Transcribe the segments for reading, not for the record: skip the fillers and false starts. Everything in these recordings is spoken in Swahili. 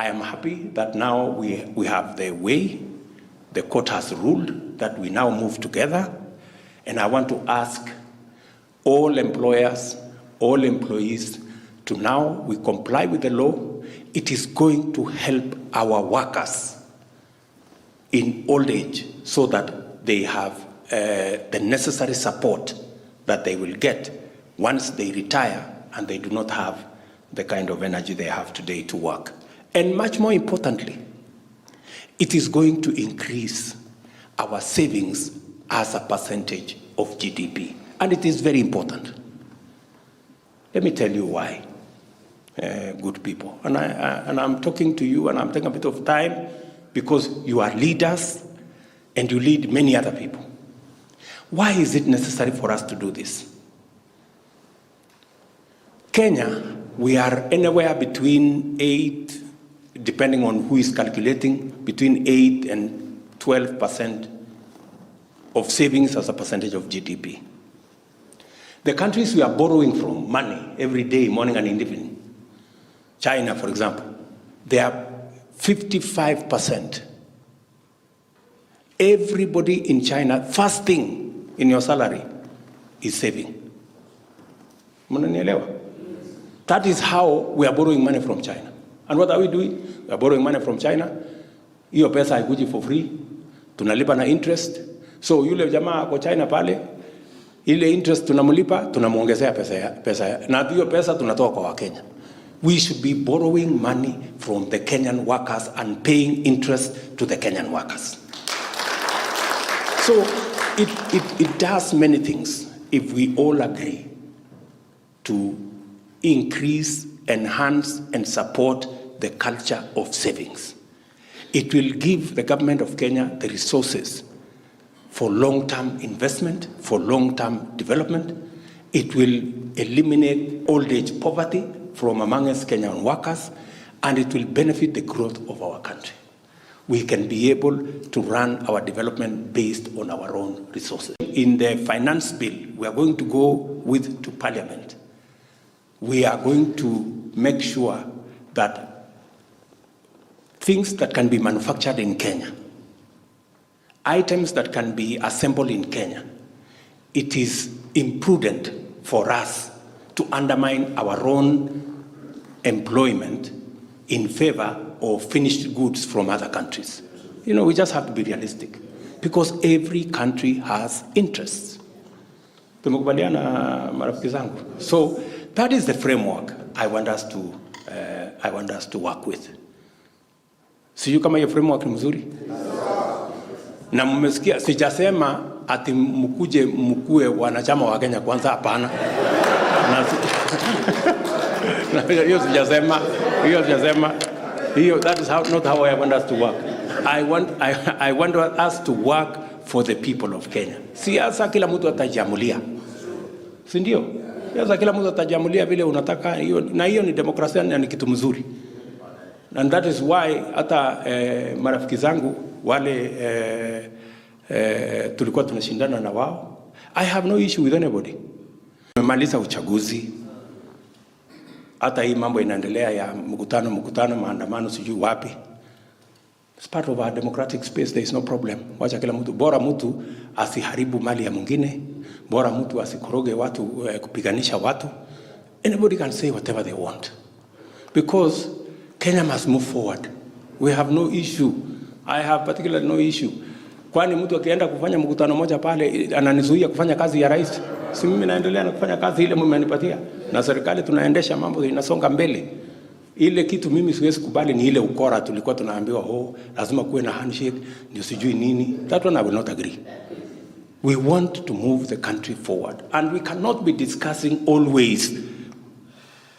I am happy that now we have the way. The court has ruled that we now move together. And I want to ask all employers, all employees, to now we comply with the law. It is going to help our workers in old age so that they have the necessary support that they will get once they retire and they do not have the kind of energy they have today to work. And much more importantly, it is going to increase our savings as a percentage of GDP. And it is very important. Let me tell you why, good people. And I'm talking to you, and I'm taking a bit of time because you are leaders and you lead many other people. Why is it necessary for us to do this? Kenya, we are anywhere between 8, depending on who is calculating, between 8 and 12% of savings as a percentage of GDP. The countries we are borrowing from money every day, morning and evening, China, for example, they are 55%. Everybody in China, first thing in your salary is saving. That is how we are borrowing money from China. And what are we doing? We are borrowing money from China. Hiyo pesa haikuji for free. Tunalipa na interest. So yule jamaa kwa China pale, ile interest tunamulipa, tunamuongezea pesa. Na hiyo pesa tunatoa kwa Wakenya. We should be borrowing money from the Kenyan workers and paying interest to the Kenyan workers. So it does many things if we all agree to increase, enhance, and support the culture of savings. It will give the government of Kenya the resources for long-term investment, for long-term development. It will eliminate old age poverty from amongst Kenyan workers, and it will benefit the growth of our country. We can be able to run our development based on our own resources. In the finance bill, we are going to go with to Parliament. We are going to make sure that things that can be manufactured in Kenya, items that can be assembled in Kenya, it is imprudent for us to undermine our own employment in favor of finished goods from other countries. You know, we just have to be realistic because every country has interests. So that is the framework I want us to work with. Sijui kama hiyo framework ni mzuri? Na mmesikia sijasema ati mkuje mkue wanachama wa Kenya Kwanza, hapana. Na hiyo sijasema. That is not how I want us to work. I want us to work for the people of Kenya. Siasa kila mtu atajiamulia. Si ndio? Siasa kila mtu atajiamulia vile unataka, hiyo na hiyo ni demokrasia, ni kitu mzuri. And that is why hata marafiki zangu wale tulikuwa tunashindana na wao, I have no issue with anybody. Tumemaliza uchaguzi. Hata hii mambo inaendelea ya mkutano maandamano sijui wapi. It's part of our democratic space, there is no problem. Wacha kila mtu, bora mtu asiharibu mali ya mwingine, bora mtu asikoroge watu, kupiganisha watu. Anybody can say whatever they want. Because Kenya must move forward. We have no issue. I have particularly no issue. Kwani mtu akienda kufanya mkutano moja pale ananizuia kufanya kazi ya rais? Si mimi naendelea na kufanya kazi ile mmenipatia. Na serikali tunaendesha mambo inasonga mbele. Ile kitu mimi siwezi kubali ni ile ukora tulikuwa tunaambiwa lazima kuwe na handshake ndio sijui nini. That one I will not agree. We want to move the country forward, and we cannot be discussing always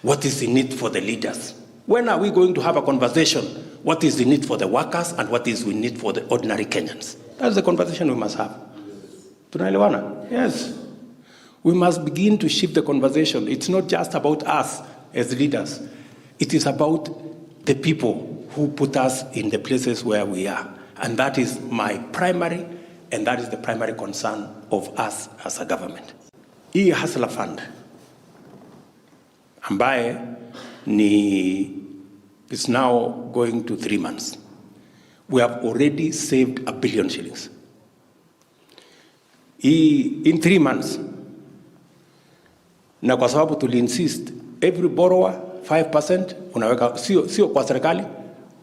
what is in it for the leaders. When are we going to have a conversation? What is in it for the workers and what is in it for the ordinary Kenyans? That's the conversation we must have. Tunaelewana? Yes. We must begin to shift the conversation. It's not just about us as leaders. It is about the people who put us in the places where we are. And that is my primary, and that is the primary concern of us as a government. Hii Hustler Fund, ambaye ni It's now going to 3 months. We have already saved 1 billion shillings. In 3 months, na kwa sababu tuli insist, every borrower 5% unaweka, sio kwa serikali,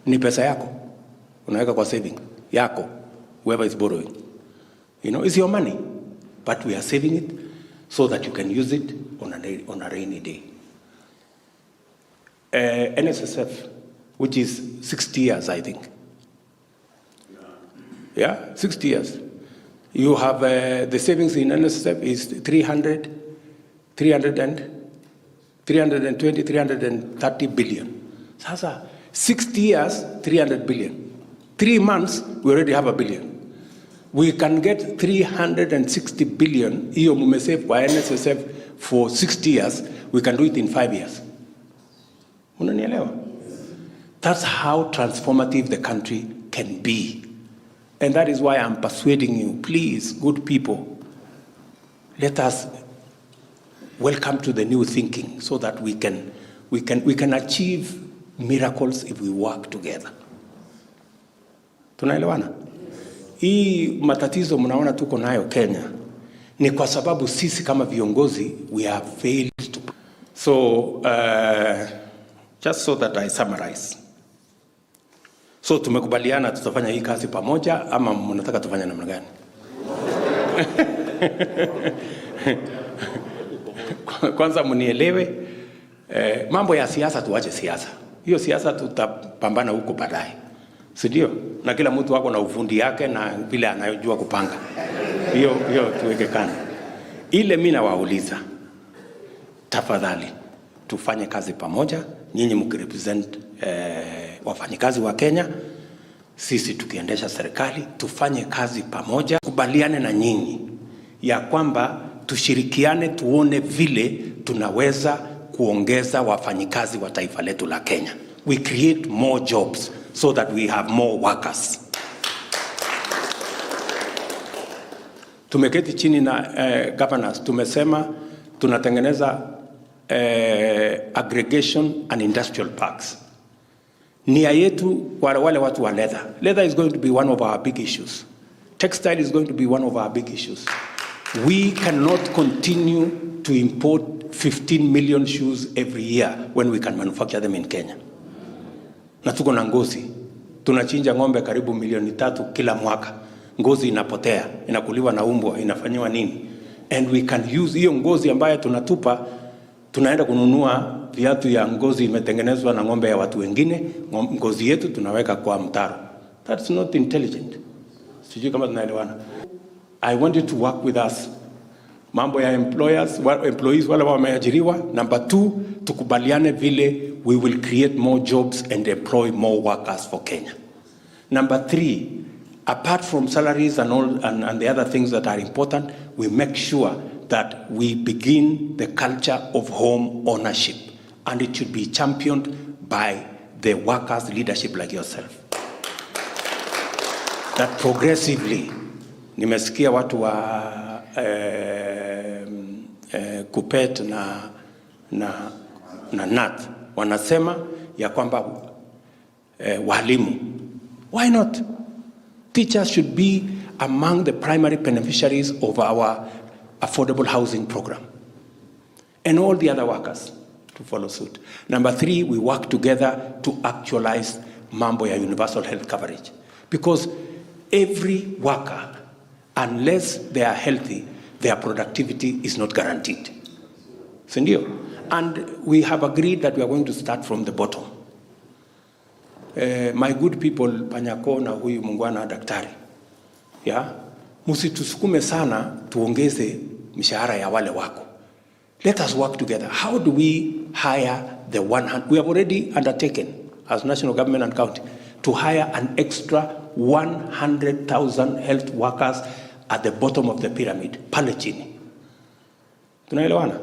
ni pesa yako. Unaweka kwa saving yako, whoever is borrowing. You know, it's your money, but we are saving it so that you can use it on a rainy day. NSSF, which is 60 years, I think. Yeah, 60 years. You have the savings in NSSF is 320, 330 billion. Sasa, 60 years, 300 billion. 3 months, we already have 1 billion. We can get 360 billion, hiyo mumesave kwa NSSF for 60 years, we can do it in 5 years. Unanielewa? That's how transformative the country can be. And that is why I'm persuading you, please, good people, let us welcome to the new thinking so that we can achieve miracles if we work together. Tunaelewana? Hii matatizo mnaona tuko nayo Kenya ni kwa sababu sisi kama viongozi we have failed to. So just so that I summarize. So tumekubaliana tutafanya hii kazi pamoja ama mnataka tufanye namna gani? Kwanza mnielewe, mambo ya siasa tuache siasa. Hiyo siasa tutapambana huko baadaye. Sidio? Na kila mtu wako na ufundi yake na vile anayojua kupanga. Hiyo tuweke kando. Ile mimi nawauliza, tafadhali tufanye kazi pamoja, nyinyi mkirepresent wafanyikazi wa Kenya, sisi tukiendesha serikali, tufanye kazi pamoja, kubaliane na nyinyi ya kwamba tushirikiane, tuone vile tunaweza kuongeza wafanyikazi wa taifa letu la Kenya. We create more jobs so that we have more workers. Tumeketi chini na governors, tumesema tunatengeneza aggregation and industrial parks. Nia yetu wale watu wa leather. Leather is going to be one of our big issues. Textile is going to be one of our big issues. We cannot continue to import 15 million shoes every year when we can manufacture them in Kenya. Na tuko na ngozi. Tunachinja ng'ombe karibu 3 kila mwaka. Ngozi inapotea, inakuliwa na umbwa, inafanywa nini? And we can use hiyo ngozi ambayo tunatupa, tunaenda kununua viatu ya ngozi imetengenezwa na ng'ombe ya watu wengine, ngozi yetu tunaweka kwa mtaro. That's not intelligent. Sijui kama tunaelewana. I want you to work with us. Mambo ya employees wale wameajiriwa. Number 2, tukubaliane vile we will create more jobs and employ more workers for Kenya. Number 3, apart from salaries and all and the other things that are important, we make sure that we begin the culture of home ownership, and it should be championed by the workers' leadership like yourself. That progressively, nimesikia watu wa Kupet na Nat wanasema ya kwamba walimu. Why not? Teachers should be among the primary beneficiaries of our affordable housing program, and all the other workers to follow suit. Number 3, we work together to actualize mambo ya universal health coverage, because every worker, unless they are healthy, their productivity is not guaranteed. Sindio? And we have agreed that we are going to start from the bottom. My good people, Panyako na huyu mungwana daktari, yeah? Musitusukume sana tuongeze mishahara ya wale wako. Let us work together. How do we hire the 100? We have already undertaken as national government and county to hire an extra 100,000 health workers at the bottom of the pyramid, pale chini. Tunaelewana?